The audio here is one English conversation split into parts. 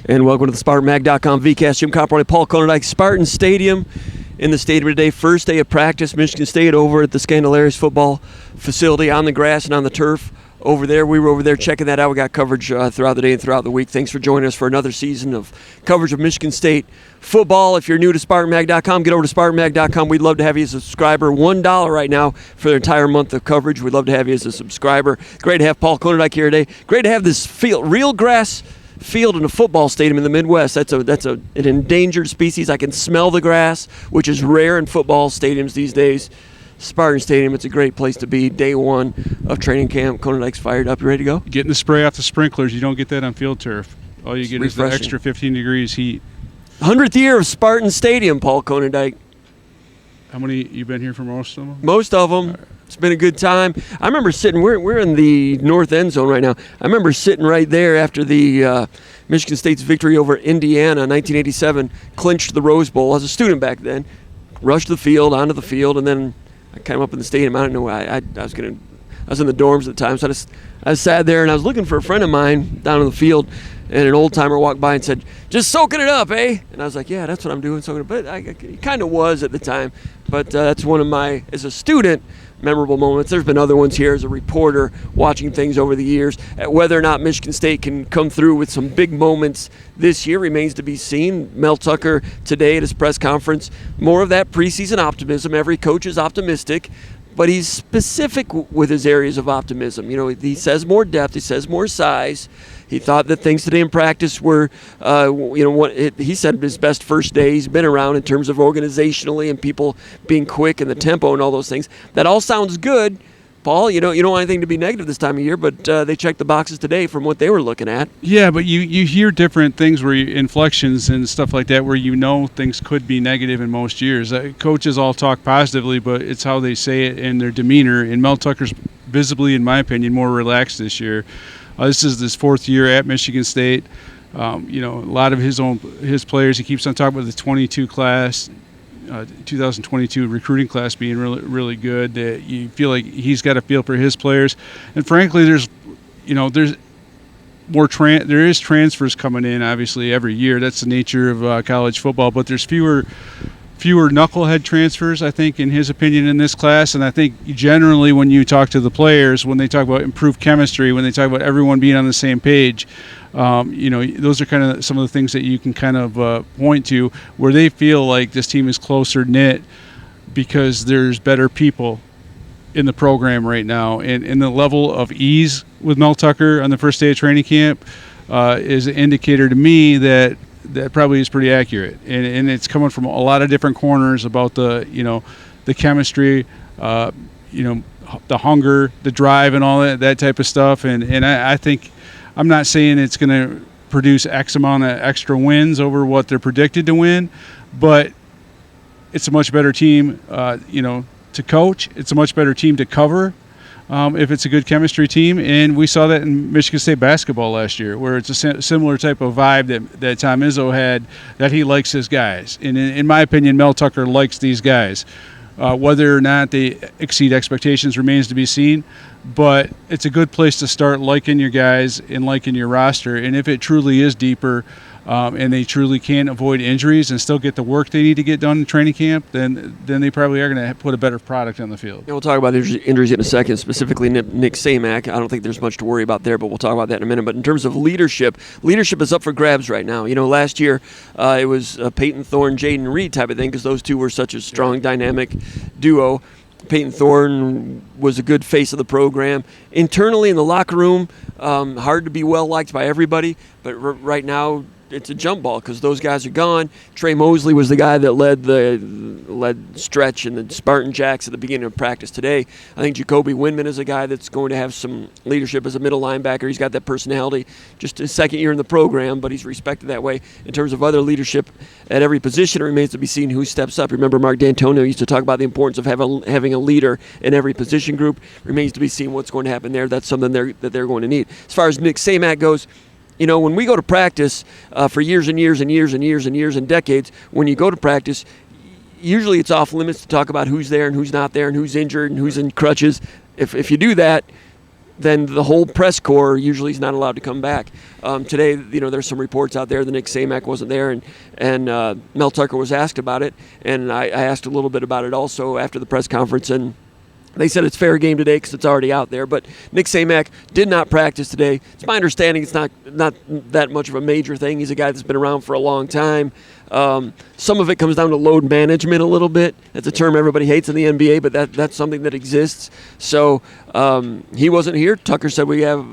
And welcome to the SpartanMag.com VCast. Jim Comparoni, Paul Konyndyk, Spartan Stadium. In the stadium today, first day of practice, Michigan State over at the Scandalarius football facility on the grass and on the turf over there. We were over there checking that out. We got coverage throughout the day and throughout the week. Thanks for joining us for another season of coverage of Michigan State football. If you're new to SpartanMag.com, get over to SpartanMag.com. We'd love to have you as a subscriber. $1 right now for the entire month of coverage. We'd love to have you as a subscriber. Great to have Paul Konyndyk here today. Great to have this field, real grass field in a football stadium in the Midwest. That's an endangered species. I can smell the grass, which is rare in football stadiums these days. Spartan Stadium, it's a great place to be. Day one of training camp. Konyndy's fired up. You ready to go? Getting the spray off the sprinklers. You don't get that on field turf. All you get is the extra 15 degrees heat. 100th year of Spartan Stadium, Paul Konyndyk. How many you been here for most of them? Most of them. Right. It's been a good time. I remember sitting, we're in the north end zone right now. I remember sitting right there after the Michigan State's victory over Indiana in 1987, clinched the Rose Bowl. I was a student back then. Rushed the field, onto the field, and then I came up in the stadium. I didn't know I was in the dorms at the time, so I sat there and I was looking for a friend of mine down on the field, and an old timer walked by and said, "Just soaking it up, eh?" And I was like, "Yeah, that's what I'm doing, soaking it up." But I kind of was at the time. But that's one of my, as a student, memorable moments. There's been other ones here as a reporter watching things over the years. Whether or not Michigan State can come through with some big moments this year remains to be seen. Mel Tucker today at his press conference, more of that preseason optimism. Every coach is optimistic, but he's specific with his areas of optimism. You know, he says more depth, he says more size. He thought that things today in practice were, he said his best first day he's been around in terms of organizationally and people being quick and the tempo and all those things. That all sounds good, Paul. You don't want anything to be negative this time of year, but they checked the boxes today from what they were looking at. Yeah, but you hear different things where inflections and stuff like that where things could be negative in most years. Coaches all talk positively, but it's how they say it and their demeanor. And Mel Tucker's visibly, in my opinion, more relaxed this year. This is his fourth year at Michigan State. A lot of his players, he keeps on talking about the 22 class, 2022 recruiting class being really, really good. You feel like he's got a feel for his players. And frankly, there's more there is transfers coming in, obviously, every year. That's the nature of college football. But there's fewer knucklehead transfers, I think, in his opinion, in this class. And I think generally when you talk to the players, when they talk about improved chemistry, when they talk about everyone being on the same page, those are kind of some of the things that you can kind of point to where they feel like this team is closer knit because there's better people in the program right now. And the level of ease with Mel Tucker on the first day of training camp is an indicator to me that probably is pretty accurate, and it's coming from a lot of different corners about the chemistry, the hunger, the drive, and all that type of stuff. And I think I'm not saying it's going to produce X amount of extra wins over what they're predicted to win, but it's a much better team, to coach. It's a much better team to cover. If it's a good chemistry team, and we saw that in Michigan State basketball last year, where it's a similar type of vibe that Tom Izzo had, that he likes his guys. And in my opinion, Mel Tucker likes these guys. Whether or not they exceed expectations remains to be seen, but it's a good place to start liking your guys and liking your roster. And if it truly is deeper, and they truly can avoid injuries and still get the work they need to get done in training camp, then they probably are going to put a better product on the field. Yeah, we'll talk about the injuries in a second, specifically Nick Samak. I don't think there's much to worry about there, but we'll talk about that in a minute. But in terms of leadership is up for grabs right now. Last year it was Peyton Thorne, Jaden Reed type of thing, because those two were such a strong, dynamic duo. Peyton Thorne was a good face of the program. Internally in the locker room, hard to be well-liked by everybody, but right now it's a jump ball because those guys are gone. Trey Mosley was the guy that led stretch and the Spartan Jacks at the beginning of practice today. I think Jacoby Windman is a guy that's going to have some leadership as a middle linebacker. He's got that personality. Just his second year in the program, but he's respected that way. In terms of other leadership at every position, it remains to be seen who steps up. Remember, Mark D'Antonio used to talk about the importance of having a leader in every position group. Remains to be seen what's going to happen there. That's something that they're going to need. As far as Nick Samak goes, when we go to practice for years and years and years and years and years and decades, when you go to practice, usually it's off limits to talk about who's there and who's not there and who's injured and who's in crutches. If you do that, then the whole press corps usually is not allowed to come back. Today, there's some reports out there that Nick Samak wasn't there, and Mel Tucker was asked about it, and I asked a little bit about it also after the press conference, and they said it's fair game today because it's already out there. But Nick Samak did not practice today. It's my understanding it's not that much of a major thing. He's a guy that's been around for a long time. Some of it comes down to load management a little bit. That's a term everybody hates in the NBA, but that's something that exists. So he wasn't here. Tucker said we have,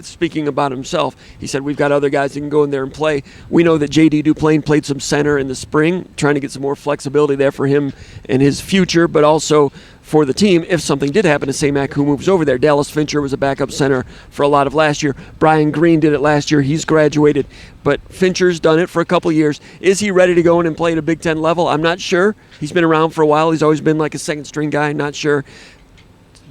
speaking about himself, he said we've got other guys that can go in there and play. We know that J.D. Duplain played some center in the spring, trying to get some more flexibility there for him and his future, but also for the team if something did happen to Samak, who moves over there. Dallas Fincher was a backup center for a lot of last year. Brian Green did it last year. He's graduated, but Fincher's done it for a couple years. Is he ready to go in and play at a Big Ten level? I'm not sure. He's been around for a while. He's always been like a second-string guy. Not sure.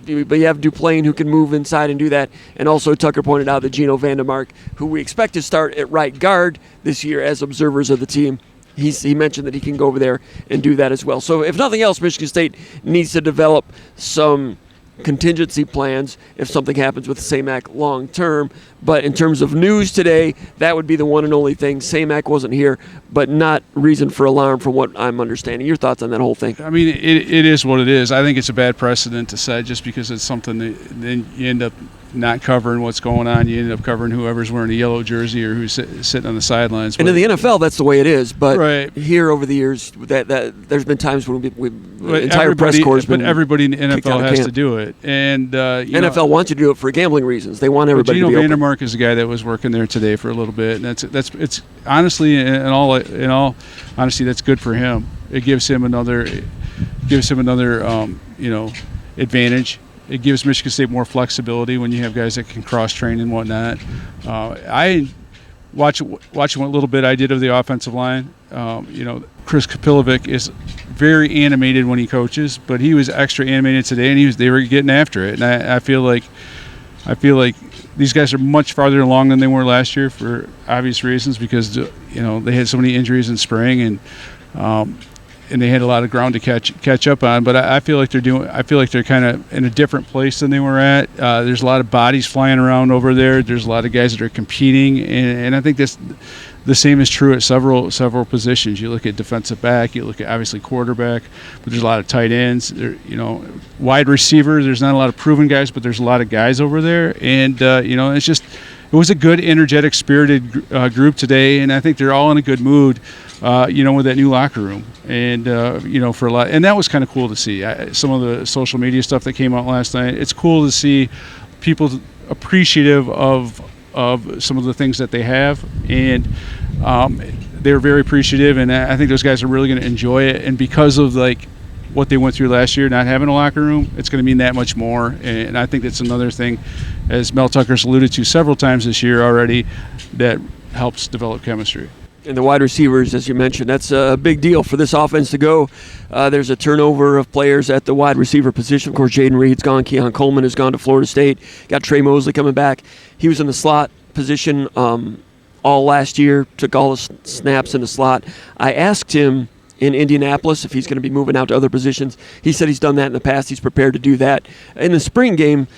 But you have Duplain who can move inside and do that. And also Tucker pointed out that Gino Vandermark, who we expect to start at right guard this year as observers of the team, he mentioned that he can go over there and do that as well. So if nothing else, Michigan State needs to develop some contingency plans if something happens with Samak long term. But in terms of news today, that would be the one and only thing. Samak wasn't here, but not reason for alarm from what I'm understanding. Your thoughts on that whole thing? I mean, it is what it is. I think it's a bad precedent to set just because it's something that then you end up not covering what's going on. You end up covering whoever's wearing a yellow jersey or who's sitting on the sidelines. And in the NFL, that's the way it is. But right. Here over the years, that there's been times when entire press corps has been. But everybody in the NFL has to do it, and NFL wants you to do it for gambling reasons. They want everybody to be open. Gino Vandermark is the guy that was working there today for a little bit, and it's honestly, in all honesty, that's good for him. It gives him another advantage. It gives Michigan State more flexibility when you have guys that can cross-train and whatnot. I watching a little bit I did of the offensive line. Chris Kapilovic is very animated when he coaches, but he was extra animated today, and they were getting after it. And I feel like these guys are much farther along than they were last year for obvious reasons because they had so many injuries in spring and they had a lot of ground to catch up on. But I feel like they're kind of in a different place than they were at. There's a lot of bodies flying around over there. There's a lot of guys that are competing, and I think that's the same is true at several positions. You look at defensive back, you look at obviously quarterback, but there's a lot of tight ends. There, wide receiver. There's not a lot of proven guys, but there's a lot of guys over there, and it was a good, energetic, spirited group today, and I think they're all in a good mood. With that new locker room, and for a lot, and that was kind of cool to see. Some of the social media stuff that came out last night. It's cool to see people appreciative of some of the things that they have, and they're very appreciative. And I think those guys are really going to enjoy it. And because of what they went through last year, not having a locker room, it's going to mean that much more. And I think that's another thing, as Mel Tucker's alluded to several times this year already, that helps develop chemistry. And the wide receivers, as you mentioned, that's a big deal for this offense to go. There's a turnover of players at the wide receiver position. Of course, Jaden Reed's gone. Keon Coleman has gone to Florida State. Got Trey Mosley coming back. He was in the slot position all last year, took all the snaps in the slot. I asked him in Indianapolis if he's going to be moving out to other positions. He said he's done that in the past. He's prepared to do that. In the spring game,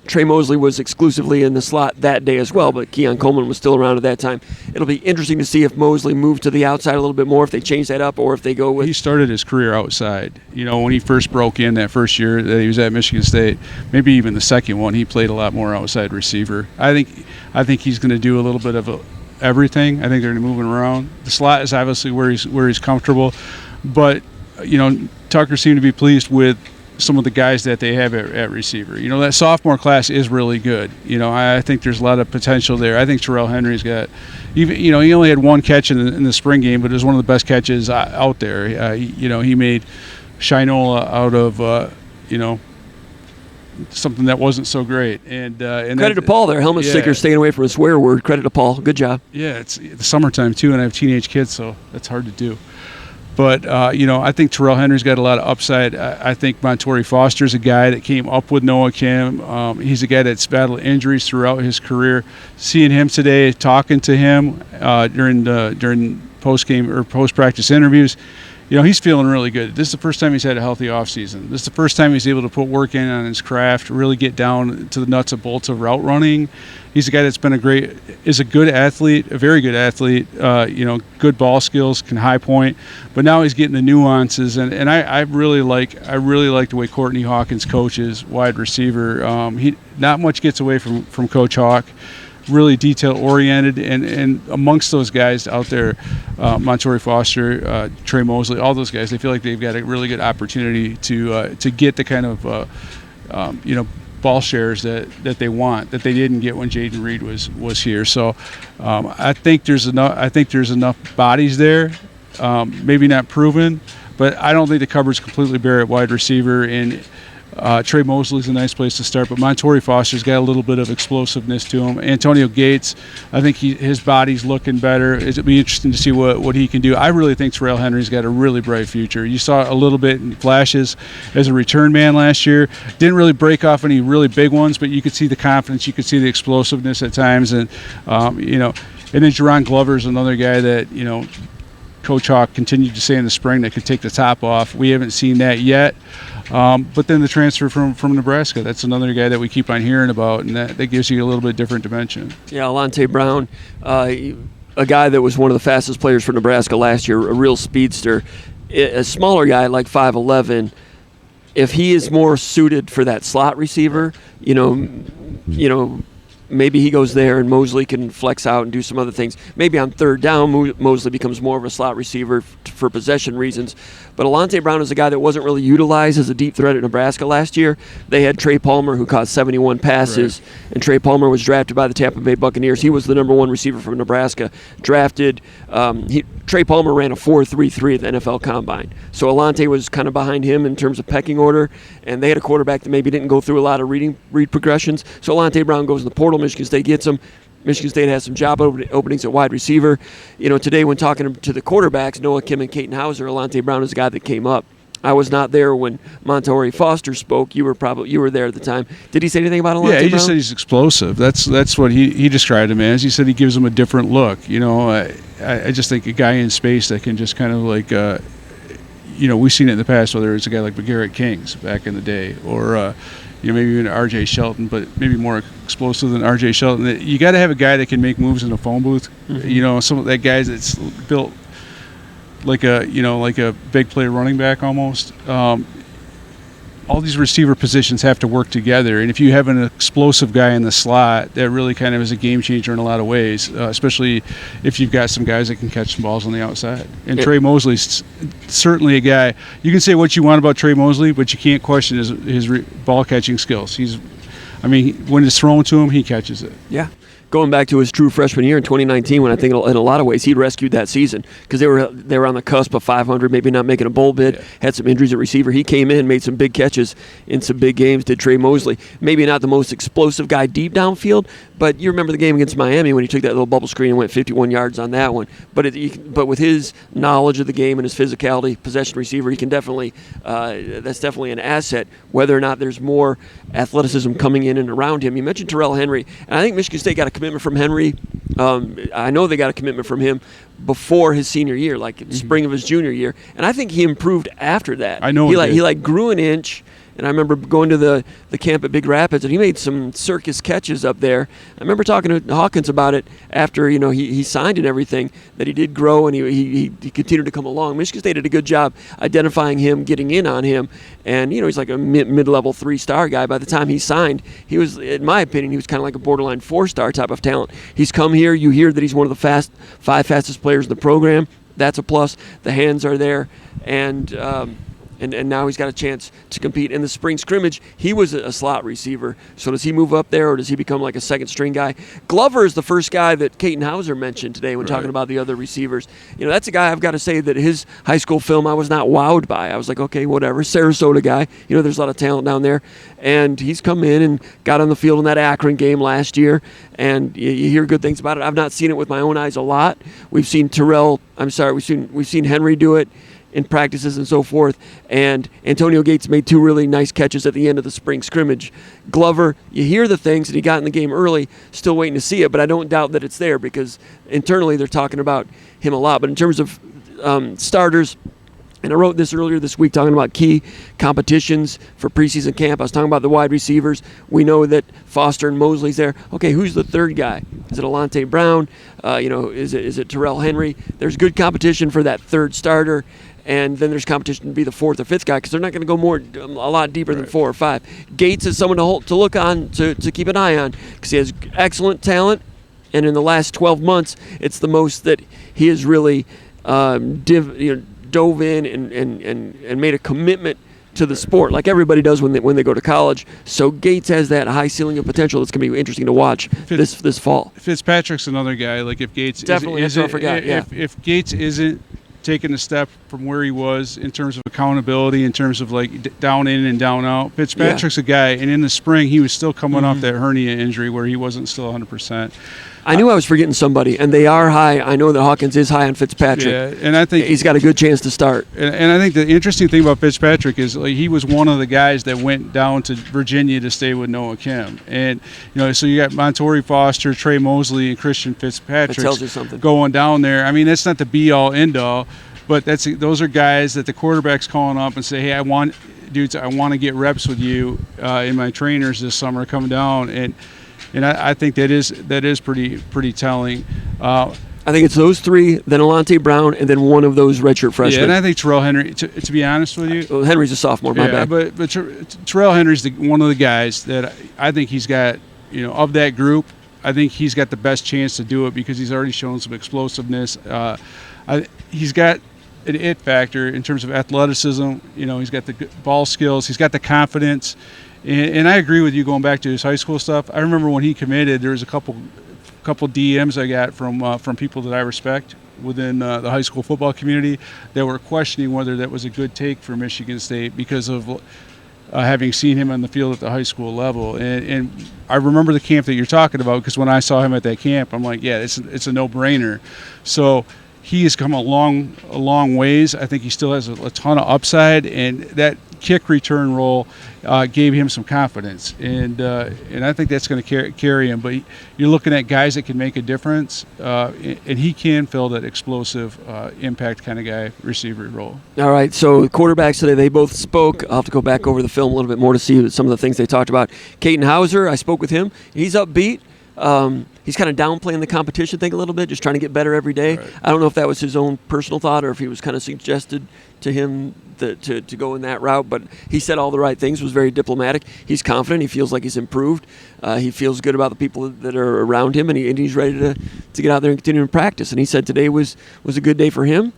Trey Mosley was exclusively in the slot that day as well, but Keon Coleman was still around at that time. It'll be interesting to see if Mosley moved to the outside a little bit more, if they change that up, or if they go with... He started his career outside. When he first broke in that first year that he was at Michigan State, maybe even the second one, he played a lot more outside receiver. I think he's going to do a little bit of everything. I think they're going to move him around. The slot is obviously where he's comfortable, but Tucker seemed to be pleased with some of the guys that they have at receiver. That sophomore class is really good. I think there's a lot of potential there. I think Terrell Henry's got, even he only had one catch in the spring game, but it was one of the best catches out there. He made Shinola out of something that wasn't so great. And credit to Paul there, helmet sticker, staying away from a swear word. Credit to Paul. Good job. Yeah, it's the summertime too, and I have teenage kids, so that's hard to do. But, I think Terrell Henry's got a lot of upside. I think Montori Foster's a guy that came up with Noah Kim. He's a guy that's battled injuries throughout his career. Seeing him today, talking to him during post-game or post-practice interviews, he's feeling really good. This is the first time he's had a healthy offseason. This is the first time he's able to put work in on his craft, really get down to the nuts and bolts of route running. He's a guy that's been a good athlete, a very good athlete, good ball skills, can high point, but now he's getting the nuances, and I really like the way Courtney Hawkins coaches wide receiver. He not much gets away from Coach Hawk. Really detail oriented, and amongst those guys out there, Montori Foster, Trey Mosley, all those guys, they feel like they've got a really good opportunity to get the kind of ball shares that they want, that they didn't get when Jaden Reed was here. So I think there's enough bodies there, maybe not proven, but I don't think the cupboard's completely bare at wide receiver. And Trey Mosley's a nice place to start, but Montori Foster's got a little bit of explosiveness to him. Antonio Gates, I think his body's looking better. It'll be interesting to see what he can do. I really think Terrell Henry's got a really bright future. You saw a little bit in flashes as a return man last year. Didn't really break off any really big ones, but you could see the confidence, you could see the explosiveness at times, and and then Jerron Glover's another guy that Coach Hawk continued to say in the spring that could take the top off. We haven't seen that yet. But then the transfer from Nebraska, that's another guy that we keep on hearing about, and that gives you a little bit different dimension. Yeah, Alante Brown, a guy that was one of the fastest players for Nebraska last year, a real speedster. A smaller guy like 5'11", if he is more suited for that slot receiver, maybe he goes there and Mosley can flex out and do some other things. Maybe on third down, Mosley becomes more of a slot receiver for possession reasons. But Alante Brown is a guy that wasn't really utilized as a deep threat at Nebraska last year. They had Trey Palmer, who caught 71 passes, right. And Trey Palmer was drafted by the Tampa Bay Buccaneers. He was the number one receiver from Nebraska. Drafted, Trey Palmer ran a 4.33 at the NFL Combine. So Alante was kind of behind him in terms of pecking order, and they had a quarterback that maybe didn't go through a lot of read progressions. So Alante Brown goes in the portal. Michigan State gets him. Michigan State has some job openings at wide receiver. Today when talking to the quarterbacks, Noah Kim and Caton Hauser, Alante Brown is a guy that came up. I was not there when Montori Foster spoke. You were there at the time. Did he say anything about Alante Brown? Yeah, he just said he's explosive. That's what he described him as. He said he gives him a different look. I just think a guy in space that can just kind of like, we've seen it in the past, whether it's a guy like McGarrett Kings back in the day, or maybe even R.J. Shelton, but maybe more explosive than R.J. Shelton. You got to have a guy that can make moves in a phone booth. Mm-hmm. Some of that guy that's built like a big play running back almost. All these receiver positions have to work together, and if you have an explosive guy in the slot, that really kind of is a game changer in a lot of ways, especially if you've got some guys that can catch some balls on the outside. And Trey Mosley's certainly a guy. You can say what you want about Trey Mosley, but you can't question his ball catching skills. When it's thrown to him, he catches it. Yeah. Going back to his true freshman year in 2019, when I think in a lot of ways he rescued that season, because they were on the cusp of 500, maybe not making a bowl bid, had some injuries at receiver. He came in, made some big catches in some big games, did Trey Mosley. Maybe not the most explosive guy deep downfield, but you remember the game against Miami when he took that little bubble screen and went 51 yards on that one. But with his knowledge of the game and his physicality, possession receiver, he can definitely, that's definitely an asset, whether or not there's more athleticism coming in and around him. You mentioned Terrell Henry, and I think Michigan State got a commitment from Henry. I know they got a commitment from him before his senior year, like spring of his junior year, and I think he improved after that. I know he grew an inch. And I remember going to the camp at Big Rapids, and he made some circus catches up there. I remember talking to Hawkins about it after he signed and everything, that he did grow and he continued to come along. Michigan State did a good job identifying him, getting in on him, and he's like a mid-level 3-star guy. By the time he signed, he was, in my opinion, he was kind of like a borderline 4-star type of talent. He's come here. You hear that he's one of the 5 fastest players in the program. That's a plus. The hands are there, and now he's got a chance to compete. In the spring scrimmage, he was a slot receiver. So does he move up there, or does he become like a second-string guy? Glover is the first guy that Caton Hauser mentioned today when talking about the other receivers. That's a guy I've got to say that his high school film I was not wowed by. I was like, okay, whatever. Sarasota guy. There's a lot of talent down there. And he's come in and got on the field in that Akron game last year, and you hear good things about it. I've not seen it with my own eyes a lot. We've seen we've seen Henry do it in practices and so forth, and Antonio Gates made 2 really nice catches at the end of the spring scrimmage. Glover, you hear the things, and he got in the game early, still waiting to see it, but I don't doubt that it's there, because internally they're talking about him a lot. But in terms of starters, And I wrote this earlier this week talking about key competitions for preseason camp. I was talking about the wide receivers. We know that Foster and Mosley's there. Okay, who's the third guy? Is it Alante Brown? Is it Terrell Henry? There's good competition for that third starter. And then there's competition to be the fourth or fifth guy because they're not going to go a lot deeper than 4 or 5. Gates is someone to look on, to keep an eye on because he has excellent talent. And in the last 12 months, it's the most that he has really dove in and made a commitment to the sport, like everybody does when they go to college. So Gates has that high ceiling of potential that's going to be interesting to watch this fall. Fitzpatrick's another guy. Like if Gates definitely, that's what I forgot. If Gates isn't taking a step from where he was in terms of accountability, in terms of like down in and down out, Fitzpatrick's a guy. And in the spring, he was still coming off that hernia injury where he wasn't still 100%. I knew I was forgetting somebody, and they are high. I know that Hawkins is high on Fitzpatrick. Yeah, and I think he's got a good chance to start. And I think the interesting thing about Fitzpatrick is like he was one of the guys that went down to Virginia to stay with Noah Kim. And so you got Montori Foster, Trey Mosley, and Christian Fitzpatrick. That tells you something. Going down there. I mean, that's not the be-all, end-all, but those are guys that the quarterback's calling up and say, hey, I want to get reps with you in my trainers this summer. Come down and I think that is pretty telling. I think it's those three, then Alante Brown, and then one of those redshirt freshmen. Yeah, and I think Terrell Henry. To be honest with you, Henry's a sophomore. My bad. But Terrell Henry's one of the guys that I think he's got. Of that group, I think he's got the best chance to do it because he's already shown some explosiveness. He's got an it factor in terms of athleticism. He's got the ball skills. He's got the confidence. And I agree with you going back to his high school stuff. I remember when he committed, there was a couple DMs I got from people that I respect within the high school football community that were questioning whether that was a good take for Michigan State because of having seen him on the field at the high school level. And I remember the camp that you're talking about because when I saw him at that camp, I'm like, yeah, it's a no-brainer. So he has come a long ways. I think he still has a ton of upside, and that kick return role gave him some confidence, and I think that's going to carry him. But you're looking at guys that can make a difference, and he can fill that explosive impact kind of guy receiver role. All right, so quarterbacks today, they both spoke. I'll have to go back over the film a little bit more to see some of the things they talked about. Caden Hauser, I spoke with him. He's upbeat. He's kind of downplaying the competition thing a little bit, just trying to get better every day. Right. I don't know if that was his own personal thought or if he was kind of suggested to him to go in that route, but he said all the right things, was very diplomatic. He's confident. He feels like he's improved. He feels good about the people that are around him, and he's ready to get out there and continue to practice. And he said today was a good day for him.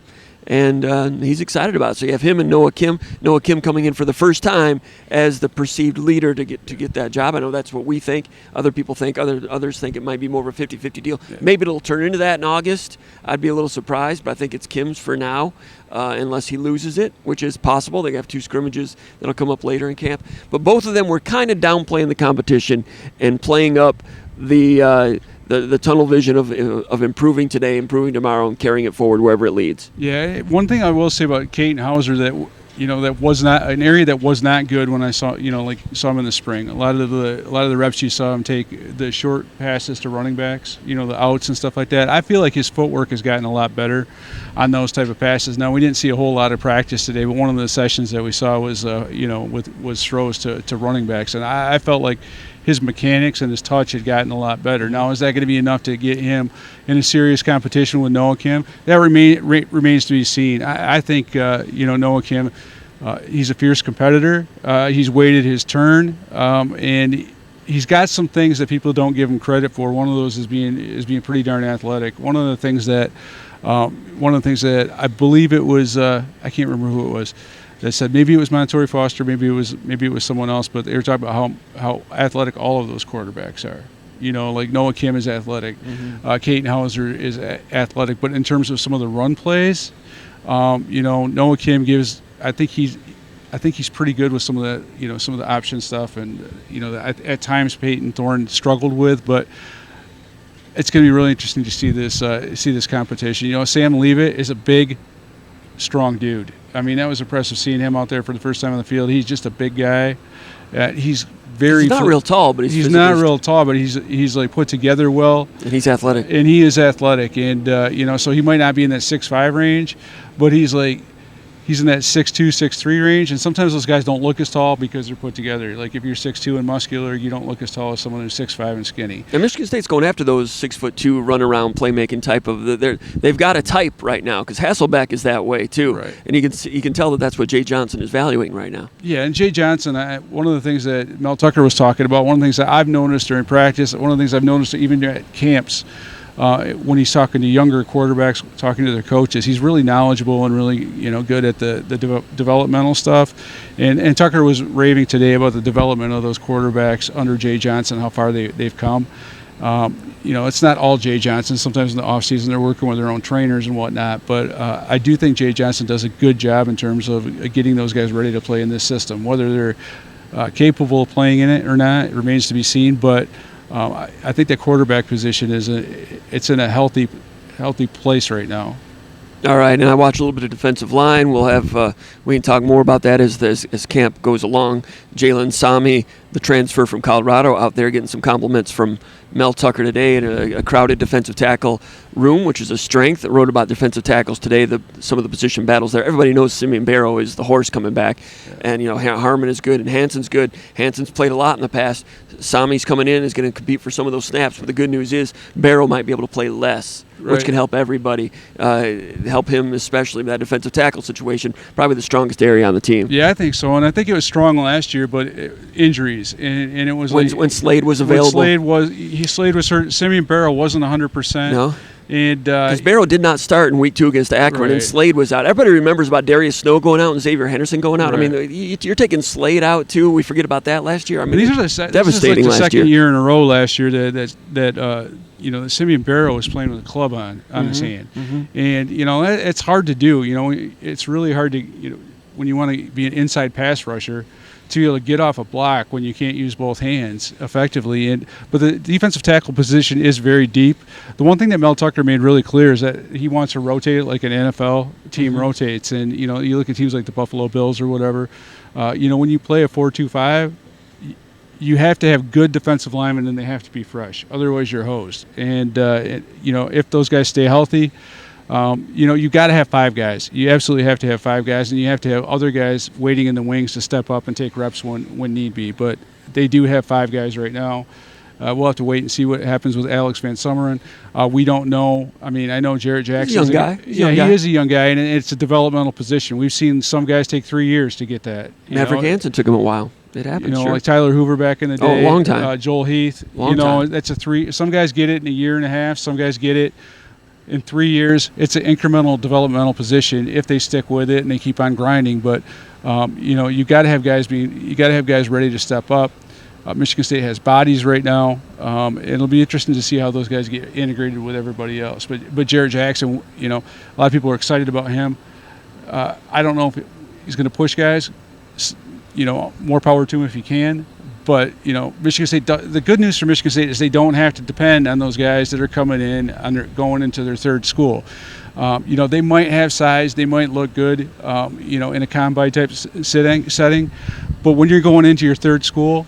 And he's excited about it. So you have him and Noah Kim. Noah Kim coming in for the first time as the perceived leader to get that job. I know that's what we think. Other people think. Others think it might be more of a 50-50 deal. Yeah. Maybe it'll turn into that in August. I'd be a little surprised, but I think it's Kim's for now, unless he loses it, which is possible. They have 2 scrimmages that'll come up later in camp. But both of them were kind of downplaying the competition and playing up the tunnel vision of improving today, improving tomorrow, and carrying it forward wherever it leads. Yeah, one thing I will say about Caden Hauser that was not an area that was not good when I saw him in the spring. A lot of the reps you saw him take the short passes to running backs, the outs and stuff like that. I feel like his footwork has gotten a lot better on those type of passes. Now we didn't see a whole lot of practice today, but one of the sessions that we saw was was throws to running backs, and I felt like his mechanics and his touch had gotten a lot better. Now, is that going to be enough to get him in a serious competition with Noah Kim? That remains to be seen. I think, Noah Kim, he's a fierce competitor. He's waited his turn, and he's got some things that people don't give him credit for. One of those is being pretty darn athletic. One of the things that I believe it was, I can't remember who it was, that said maybe it was Montori Foster, maybe it was someone else, but they were talking about how athletic all of those quarterbacks are. Like Noah Kim is athletic, Caden Hauser is athletic, but in terms of some of the run plays, Noah Kim gives. I think he's pretty good with some of the option stuff, and at times Peyton Thorne struggled with, but it's going to be really interesting to see this competition. Sam Leavitt is a big, strong dude. I mean, that was impressive seeing him out there for the first time on the field. He's just a big guy. He's not real tall, but he's not real tall, but he's like put together well. And he's athletic. And he is athletic, and so he might not be in that 6'5" range, but he's he's in that 6'2", 6'3" range, and sometimes those guys don't look as tall because they're put together. Like if you're 6'2" and muscular, you don't look as tall as someone who's 6'5" and skinny. And Michigan State's going after those 6'2" run around playmaking type of. They've got a type right now because Hasselbeck is that way too, right. And you can tell that that's what Jay Johnson is valuing right now. Yeah, and Jay Johnson, one of the things that Mel Tucker was talking about, one of the things that I've noticed during practice, one of the things I've noticed even at camps. When he's talking to younger quarterbacks, talking to their coaches, he's really knowledgeable and really good at the developmental stuff. And Tucker was raving today about the development of those quarterbacks under Jay Johnson, how far they've come. It's not all Jay Johnson. Sometimes in the offseason they're working with their own trainers and whatnot. But I do think Jay Johnson does a good job in terms of getting those guys ready to play in this system. Whether they're capable of playing in it or not, it remains to be seen. But I think the quarterback position it's in a healthy place right now. All right, and I watch a little bit of defensive line. We can talk more about that as camp goes along. Jalen Sami, the transfer from Colorado, out there getting some compliments from Mel Tucker today in a crowded defensive tackle room, which is a strength. I wrote about defensive tackles today, some of the position battles there. Everybody knows Simeon Barrow is the horse coming back, and Harmon is good and Hanson's good. Hanson's played a lot in the past. Sami's coming in, is going to compete for some of those snaps, but the good news is Barrow might be able to play less, which can help everybody, help him especially with that defensive tackle situation, probably the strongest area on the team. Yeah, I think so, and I think it was strong last year, but injuries, and it was when Slade was available. Slade was hurt. Simeon Barrow wasn't 100%. No. And because Barrow did not start in week 2 against Akron, and Slade was out. Everybody remembers about Darius Snow going out and Xavier Henderson going out. Right. I mean, you're taking Slade out too. We forget about that last year. I mean, these are devastating this is like the last second year in a row last year that Simeon Barrow was playing with a club on his hand, and it's hard to do. It's really hard to when you want to be an inside pass rusher, to be able to get off a block when you can't use both hands effectively. But the defensive tackle position is very deep. The one thing that Mel Tucker made really clear is that he wants to rotate like an NFL team rotates. And, you look at teams like the Buffalo Bills or whatever, when you play a 4-2-5, you have to have good defensive linemen and they have to be fresh. Otherwise, you're hosed. And, if those guys stay healthy, you've got to have 5 guys. You absolutely have to have 5 guys, and you have to have other guys waiting in the wings to step up and take reps when need be. But they do have 5 guys right now. We'll have to wait and see what happens with Alex Van Summeren. We don't know. I mean, I know Jarrett Jackson. He's a young guy. He is a young guy, and it's a developmental position. We've seen some guys take 3 years to get that. Maverick Hansen took him a while. It happens. Like Tyler Hoover back in the day. Oh, a long time. Joel Heath. Long time. That's a 3. Some guys get it in a year and a half. Some guys get it in 3 years. It's an incremental developmental position if they stick with it and they keep on grinding. But you got to have guys ready to step up. Michigan State has bodies right now. It'll be interesting to see how those guys get integrated with everybody else. But Jarrett Jackson, a lot of people are excited about him. I don't know if he's going to push guys. More power to him if he can. But, Michigan State, the good news for Michigan State is they don't have to depend on those guys that are coming in, going into their third school. They might have size, they might look good, in a combine type setting. But when you're going into your third school,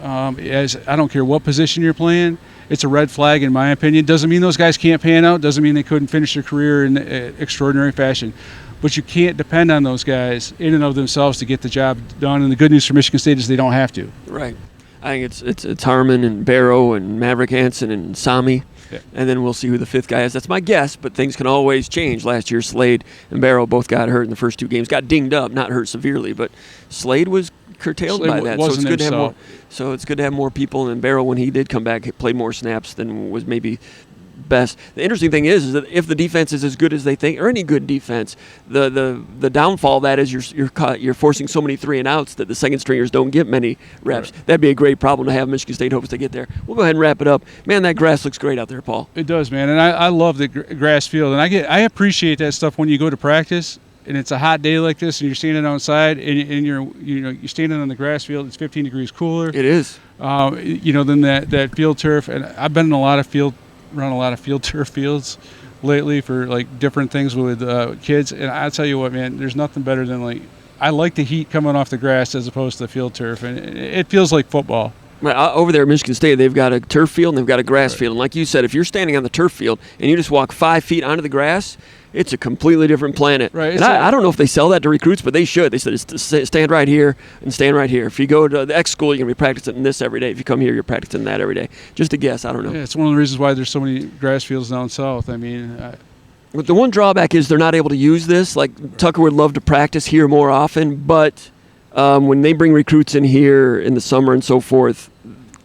I don't care what position you're playing, it's a red flag in my opinion. Doesn't mean those guys can't pan out, doesn't mean they couldn't finish their career in extraordinary fashion. But you can't depend on those guys in and of themselves to get the job done. And the good news for Michigan State is they don't have to. Right. I think it's Harmon and Barrow and Maverick Hansen and Sami. Yeah. And then we'll see who the 5th guy is. That's my guess, but things can always change. Last year, Slade and Barrow both got hurt in the first 2 games. Got dinged up, not hurt severely, but Slade was curtailed by that. So it's good to have more. So it's good to have more people. And Barrow, when he did come back, played more snaps than was maybe best. The interesting thing is that if the defense is as good as they think, or any good defense, the downfall of that is you're forcing so many 3 and outs that the second stringers don't get many reps. Right. That'd be a great problem to have. Michigan State hopes to get there. We'll go ahead and wrap it up. Man, that grass looks great out there, Paul. It does, man, and I love the grass field, and I appreciate that stuff when you go to practice. And it's a hot day like this, and you're standing outside, and you're standing on the grass field. It's 15 degrees cooler. It is. Than that field turf, and I've been in around a lot of field turf fields lately for like different things with kids, and I tell you what, man, there's nothing better than I like the heat coming off the grass as opposed to the field turf, and it feels like football. Well, over there at Michigan State, they've got a turf field and they've got a grass field. And like you said, if you're standing on the turf field and you just walk 5 feet onto the grass, it's a completely different planet. Right. And I don't know if they sell that to recruits, but they should. They said stand right here and stand right here. If you go to the X school, you're going to be practicing this every day. If you come here, you're practicing that every day. Just a guess. I don't know. Yeah, it's one of the reasons why there's so many grass fields down south. I mean, But the one drawback is they're not able to use this. Like Tucker would love to practice here more often, but when they bring recruits in here in the summer and so forth,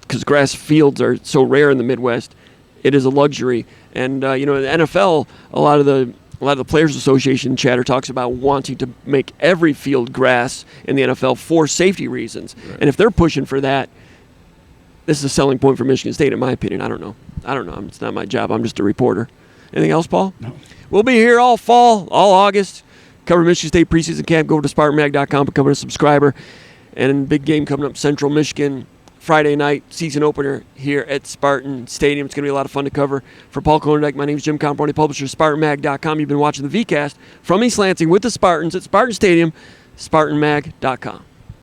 because grass fields are so rare in the Midwest, it is a luxury. And in the NFL, a lot of the Players Association chatter talks about wanting to make every field grass in the NFL for safety reasons. Right. And if they're pushing for that, this is a selling point for Michigan State, in my opinion. I don't know. It's not my job. I'm just a reporter. Anything else, Paul? No. We'll be here all fall, all August. Cover Michigan State preseason camp. Go over to SpartanMag.com, become a subscriber. And big game coming up, Central Michigan. Friday night, season opener here at Spartan Stadium. It's going to be a lot of fun to cover. For Paul Konyndyk, my name is Jim Comparoni, publisher of SpartanMag.com. You've been watching the VCast from East Lansing with the Spartans at Spartan Stadium, SpartanMag.com.